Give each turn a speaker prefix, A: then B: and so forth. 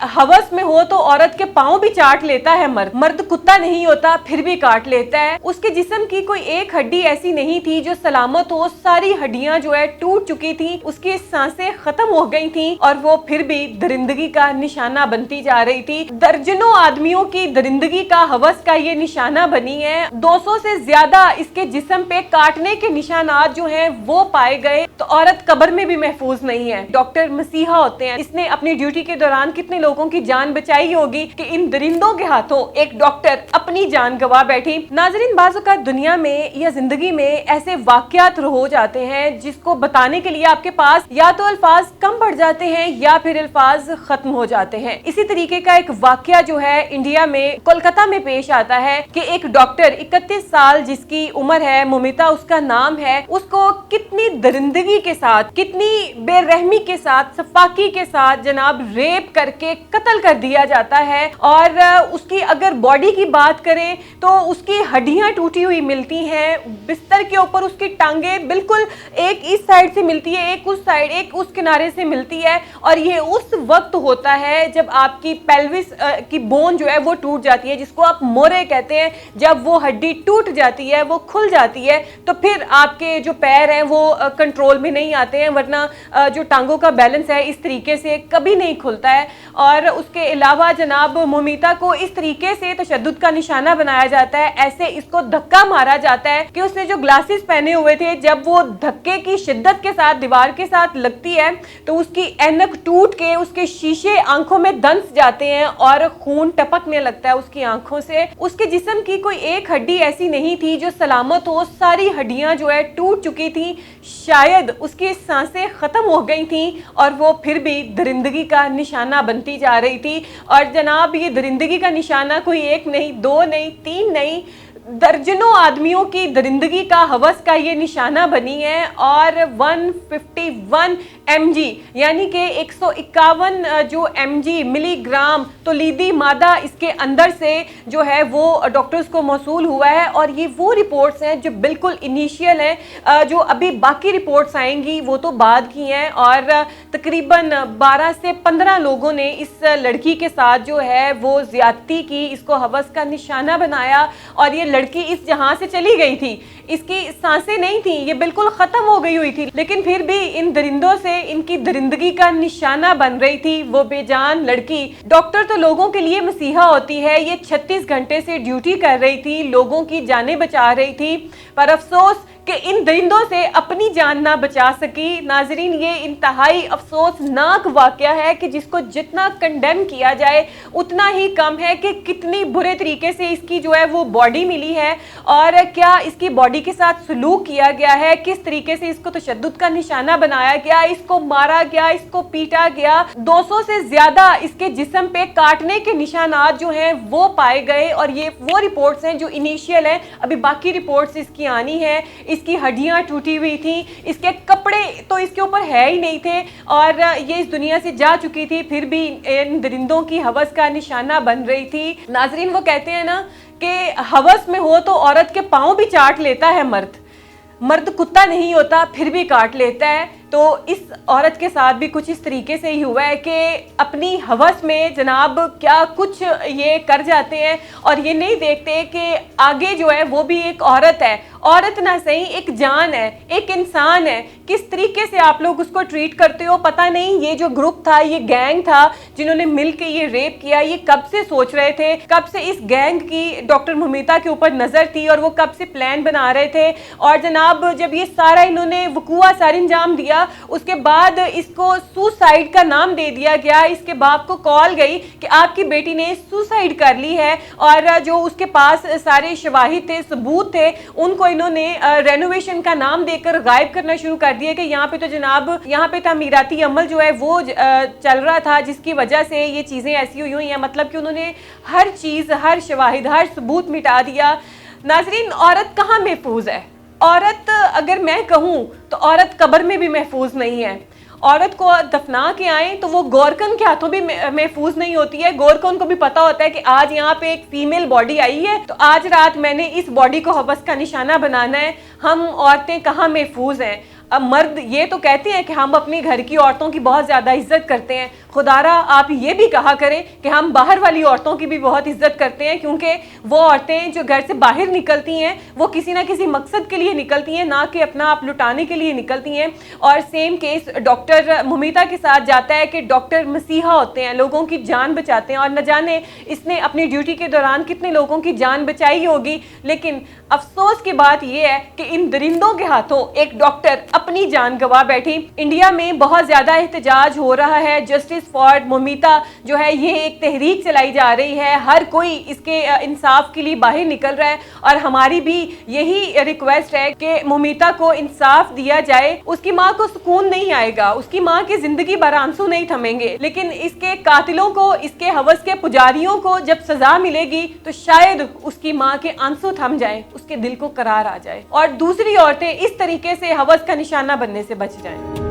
A: हवस में हो तो औरत के पाँव भी चाट लेता है मर्द। मर्द कुत्ता नहीं होता फिर भी काट लेता है। उसके जिस्म की कोई एक हड्डी ऐसी नहीं थी जो सलामत हो, सारी हड्डियां जो है टूट चुकी थी, उसकी सांसें खत्म हो गई थी और वो फिर भी दरिंदगी का निशाना बनती जा रही थी। दर्जनों आदमियों की दरिंदगी का, हवस का ये निशाना बनी है। 200 से ज्यादा इसके जिस्म पे काटने के निशानात जो हैं वो पाए गए। तो औरत कब्र में भी महफूज नहीं है। डॉक्टर मसीहा होते हैं, इसने अपनी ड्यूटी के दौरान कितने लोगों की जान बचाई होगी कि इन दरिंदों के हाथों एक डॉक्टर अपनी जान गंवा बैठी। नाजरीन, बाज़ औक़ात दुनिया में या जिंदगी में ऐसे वाकयात हो जाते हैं जिसको बताने के लिए आपके पास या तो अल्फाज कम पड़ जाते हैं या फिर अल्फाज खत्म हो जाते हैं। इसी तरीके का एक वाकया जो है इंडिया में कोलकाता में पेश आता है कि एक डॉक्टर 31 साल जिसकी उम्र है, मुमिता उसका नाम है, उसको कितनी दरिंदगी के साथ, कितनी बेरहमी के साथ, सफाकी के साथ जनाब रेप करके कत्ल कर दिया जाता है। और उसकी अगर बॉडी की बात करें तो उसकी हड्डियां टूटी हुई मिलती हैं, बिस्तर के ऊपर उसकी टांगे बिल्कुल एक इस साइड से मिलती है, एक उस साइड, एक उस किनारे से मिलती है। और ये उस वक्त होता है जब आपकी पेल्विस की बोन जो है वो टूट जाती है, जिसको आप मोरे कहते हैं। जब वो हड्डी टूट जाती है, वो खुल जाती है, तो फिर आपके जो पैर हैं वो कंट्रोल में नहीं आते हैं, वरना जो टांगों का बैलेंस है इस तरीके से कभी नहीं खुलता है। और उसके अलावा जनाब मुमिता को इस तरीके से तशद्दुद का निशाना बनाया जाता है, ऐसे इसको धक्का मारा जाता है कि उसने जो ग्लासेस पहने हुए थे, जब वो धक्के की शिद्दत के साथ दीवार के साथ लगती है तो उसकी ऐनक टूट के उसके शीशे आंखों में दंस जाते हैं और खून टपकने लगता है उसकी आंखों से। उसके जिस्म की कोई एक हड्डी ऐसी नहीं थी जो सलामत हो, सारी हड्डियां जो है टूट चुकी थी, शायद उसकी सांसें खत्म हो गई थी और वो फिर भी दरिंदगी का निशाना बनती जा रही थी। और जनाब ये दरिंदगी का निशाना कोई एक नहीं, दो नहीं, तीन नहीं, दर्जनों आदमियों की दरिंदगी का, हवस का ये निशाना बनी है। और 151 mg यानी कि 151 जो mg मिलीग्राम तौलीदी मादा इसके अंदर से जो है वो डॉक्टर्स को मौसूल हुआ है। और ये वो रिपोर्ट्स हैं जो बिल्कुल इनिशियल हैं, जो अभी बाकी रिपोर्ट्स आएंगी वो तो बाद की हैं। और तकरीबन 12 से 15 लोगों ने इस लड़की के साथ जो है वो ज्यादती की, इसको हवस का निशाना बनाया और ये लड़की इस जहां से चली गई थी, इसकी सांसें नहीं थी, ये बिल्कुल खत्म हो गई हुई थी, लेकिन फिर भी इन दरिंदों से इनकी दरिंदगी का निशाना बन रही थी वो बेजान लड़की। डॉक्टर तो लोगों के लिए मसीहा होती है, ये 36 घंटे से ड्यूटी कर रही थी, लोगों की जानें बचा रही थी, पर अफसोस कि इन दरिंदों से अपनी जान ना बचा सकी। नाजरीन, ये इंतहाई अफसोसनाक वाकया है कि जिसको जितना कंडेम किया जाए उतना ही कम है कि कितनी बुरे तरीके से इसकी जो है वो बॉडी मिली है और क्या इसकी बॉडी के साथ सलूक किया गया है, किस तरीके से इसको तशद्दुद का निशाना बनाया गया, इसको मारा गया, इसको पीटा गया। 200 से ज्यादा इसके जिस्म पे काटने के निशानात जो हैं वो पाए गए और ये वो रिपोर्ट्स हैं जो इनिशियल हैं, अभी बाकी रिपोर्ट्स इसकी आनी है। इसकी हड्डियां टूटी हुई थी, इसके कपड़े तो इसके ऊपर है ही नहीं थे और ये इस दुनिया से जा चुकी थी, फिर भी इन दरिंदों की हवस का निशाना बन रही थी। नाजरीन, वो कहते हैं ना कि हवस में हो तो औरत के पाँव भी चाट लेता है मर्द। मर्द कुत्ता नहीं होता फिर भी काट लेता है। तो इस औरत के साथ भी कुछ इस तरीके से ही हुआ है कि अपनी हवस में जनाब क्या कुछ ये कर जाते हैं और ये नहीं देखते कि आगे जो है वो भी एक औरत है, औरत ना सही एक जान है, एक इंसान है। किस तरीके से आप लोग उसको ट्रीट करते हो पता नहीं। ये जो ग्रुप था, ये गैंग था जिन्होंने मिलकर ये रेप किया, ये कब से सोच रहे थे, कब से इस गैंग की डॉक्टर मुमिता के ऊपर नजर थी और वो कब से प्लान बना रहे थे। और जनाब जब ये सारा इन्होंने वकूआ सर अंजाम दिया, उसके बाद इसको सुसाइड का नाम दे दिया गया। इसके बाप को कॉल गई कि आपकी बेटी ने सुसाइड कर ली है और जो उसके पास सारे शवाहिद थे, सबूत थे, उनको इन्होंने रेनोवेशन का नाम देकर गायब करना शुरू कर दिया कि यहाँ पे तो जनाब यहाँ पे तामीराती अमल जो है वो चल रहा था, जिसकी वजह से ये चीज़ें ऐसी हुई हैं। मतलब कि उन्होंने हर चीज़, हर शवाहिद, हर सबूत मिटा दिया। नाजरीन, औरत कहाँ महफूज है? औरत अगर मैं कहूँ तो औरत कब्र में भी महफूज नहीं है। औरत को दफना के आए तो वो गोरकन के हाथों भी महफूज नहीं होती है। गोरकन को भी पता होता है कि आज यहाँ पे एक फीमेल बॉडी आई है तो आज रात मैंने इस बॉडी को हवस का निशाना बनाना है। हम औरतें कहाँ महफूज हैं? अब मर्द ये तो कहते हैं कि हम अपने घर की औरतों की बहुत ज्यादा इज्जत करते हैं, खुदारा आप ये भी कहा करें कि हम बाहर वाली औरतों की भी बहुत इज्जत करते हैं, क्योंकि वो औरतें जो घर से बाहर निकलती हैं वो किसी ना किसी मकसद के लिए निकलती हैं, ना कि अपना आप लुटाने के लिए निकलती हैं। और सेम केस डॉक्टर मुमिता के साथ जाता है कि डॉक्टर मसीहा होते हैं, लोगों की जान बचाते हैं, और न जाने इसने अपनी ड्यूटी के दौरान कितने लोगों की जान बचाई होगी। लेकिन अफसोस की बात यह है कि इन दरिंदों के हाथों एक डॉक्टर अपनी जान गंवा बैठी। इंडिया में बहुत ज्यादा एहतजाज हो रहा है, जस्टिस फॉर मुमिता जो है ये एक तहरीक चलाई जा रही है, हर कोई इसके इंसाफ के लिए बाहर निकल रहा है, और हमारी भी यही रिक्वेस्ट है कि मुमिता को इंसाफ दिया जाए। उसकी माँ को सुकून नहीं आएगा, उसकी माँ की जिंदगी भर आंसू नहीं थमेंगे, लेकिन इसके कातिलों को, इसके हवस के पुजारियों को जब सजा मिलेगी तो शायद उसकी माँ के आंसू थम जाए, उसके दिल को करार आ जाए, और दूसरी औरतें इस तरीके से हवस का निशाना बनने से बच जाएं।